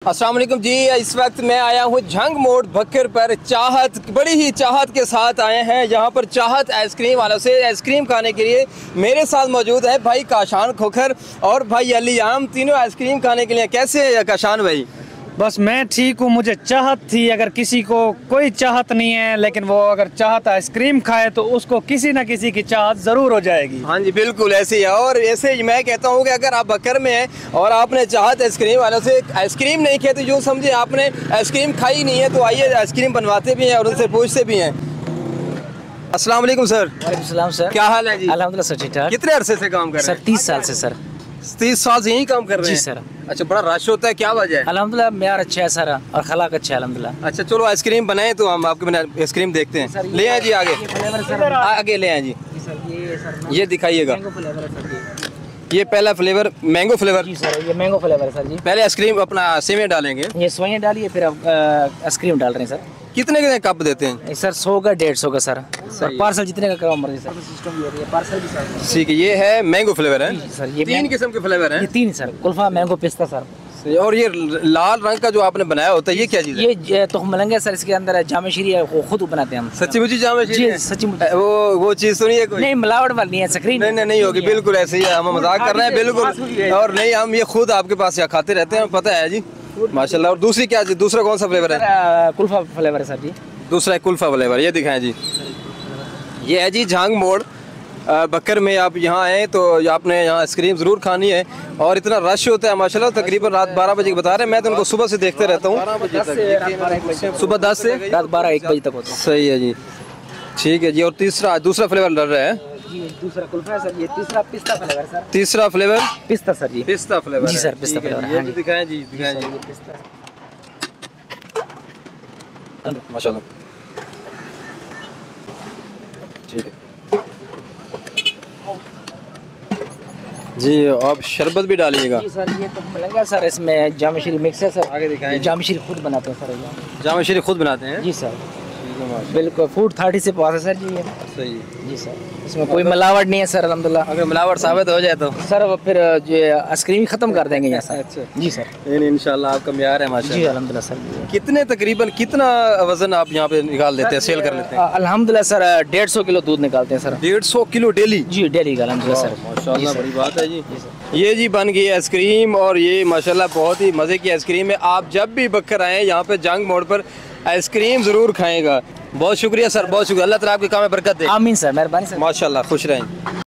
अस्सलाम वालेकुम जी। इस वक्त मैं आया हूँ झंग मोड़ बकर पर। चाहत, बड़ी ही चाहत के साथ आए हैं यहाँ पर चाहत आइसक्रीम वालों से आइसक्रीम खाने के लिए। मेरे साथ मौजूद है भाई काशान खोखर और भाई अली आम, तीनों आइसक्रीम खाने के लिए। कैसे है काशान भाई? बस मैं ठीक हूँ। मुझे चाहत थी, अगर किसी को कोई चाहत नहीं है लेकिन वो अगर चाहत आइसक्रीम खाए तो उसको किसी ना किसी की चाहत ज़रूर हो जाएगी। हाँ जी बिल्कुल ऐसे ही है। और ऐसे ही मैं कहता हूँ कि अगर आप बकर में हैं और आपने चाहत आइसक्रीम वालों से आइसक्रीम नहीं खाई तो यूँ समझे आपने आइसक्रीम खाई नहीं है। तो आइए आइसक्रीम बनवाते भी हैं और उनसे पूछते भी हैं। अस्सलाम वालेकुम सर। वालेकुम सलाम सर। क्या हाल है जी? अल्हम्दुलिल्लाह सर, ठीक ठाक। कितने अरसे से काम कर रहे हैं? सर 30 साल से सर। 30 साल से यही काम कर रहे हैं? जी सर। अच्छा, बड़ा रश होता है, क्या वजह है? अल्हम्दुलिल्लाह मेयार अच्छा है सर और खलाक अच्छा है अल्हम्दुलिल्लाह। अच्छा चलो आइसक्रीम बनाए तो हम आपके बना आइसक्रीम देखते हैं। ले आए जी आगे, आगे ले आए जी। ये दिखाइएगा। ये पहला फ्लेवर मैंगो फ्लेवर। जी सर, ये मैंगो फ्लेवर है सर जी। पहले आइसक्रीम अपना सेवइयां डालेंगे। ये सेवइयां डालिए, फिर आप आइसक्रीम डाल रहे हैं सर। कितने कितने कप देते हैं? ये सर 100 का 150 का सर। और पार्सल जितने का करो मर्जी सर। सिस्टम ये है पार्सल भी सर। ठीक है, ये है मैंगो फ्लेवर है सर। ये 3 किस्म के फ्लेवर ये हैं। 3 सर, कुल्फा मैंगो पिस्ता सर। और ये लाल रंग का जो आपने बनाया होता है ये क्या चीज़ है? ये तुम मलंगे सर, इसके अंदर जामे शीरी है, वो खुद बनाते हैं हम। सच्ची मुझी जाम जी सच्ची मुझे। वो चीज़ तो नहीं है कोई? नहीं मिलावट वाली नहीं है स्क्रीन। नहीं होगी, बिल्कुल ऐसे ही है। हम मजाक कर रहे हैं बिल्कुल। और नहीं, हम ये खुद आपके पास यहाँ खाते रहते हैं, पता है जी माशाल्लाह। और दूसरी क्या, दूसरा कौन सा फ्लेवर है? कुल्फा फ्लेवर है सर जी। दूसरा है कुल्फा फ्लेवर। ये दिखाएं जी, ये है जी झांग मोड़ बकर में। आप यहाँ आए तो आपने यहाँ आइसक्रीम ज़रूर खानी है। और इतना रश होता है माशाल्लाह। तकरीबन रात 12 बजे बता रहे हैं। मैं तो उनको सुबह से देखते रहता हूँ, सुबह 10 से रात 12-1 बजे तक होता है। सही है जी, ठीक है जी। और दूसरा फ्लेवर डल रहा है। ये दूसरा कुल्फा है सर। ये तीसरा पिस्ता फ्लेवर सर। तीसरा फ्लेवर पिस्ता सर जी। पिस्ता फ्लेवर जी सर, पिस्ता फ्लेवर है। ये भी दिखाएं जी, दिखाएं जी माशाल्लाह। ठीक है जी। आप शरबत भी डालिएगा। जी सर, ये तो मिलेगा सर। इसमें जामे शीरी मिक्स है सर। आगे दिखाएं। जामे शीरी खुद बनाते हैं सर। जामा शीरी खुद बनाते हैं? जी सर, बिल्कुल फूड 30 से पास है सर जी ये। सही। जी सर, इसमें कोई मिलावट नहीं है सर अल्हम्दुलिल्लाह। अगर मिलावट साबित हो जाए तो सर वो फिर जो आइसक्रीम खत्म कर देंगे यहाँ सर। अच्छा जी सर। नहीं इंशाल्लाह आपका म्यार है जी माशाल्लाह। अल्हम्दुलिल्लाह सर। कितने तकरीबन कितना वजन आप यहाँ पे निकाल लेते हैं, सेल कर लेते हैं? अल्हम्दुलिल्लाह सर 150 किलो दूध निकालते हैं सर। 150 किलो डेली? जी डेली का अल्हम्दुलिल्लाह सर। माशाल्लाह बड़ी बात है जी। ये जी बन गई आइसक्रीम और ये माशाल्लाह बहुत ही मज़े की आइसक्रीम है। आप जब भी बकर आएँ यहाँ पे जंग मोड़ पर आइसक्रीम ज़रूर खाएगा। बहुत शुक्रिया सर, बहुत शुक्रिया। अल्लाह ताला आपके काम में बरकत दे। आमीन सर, मेहरबानी सर। माशाल्लाह, खुश रहें।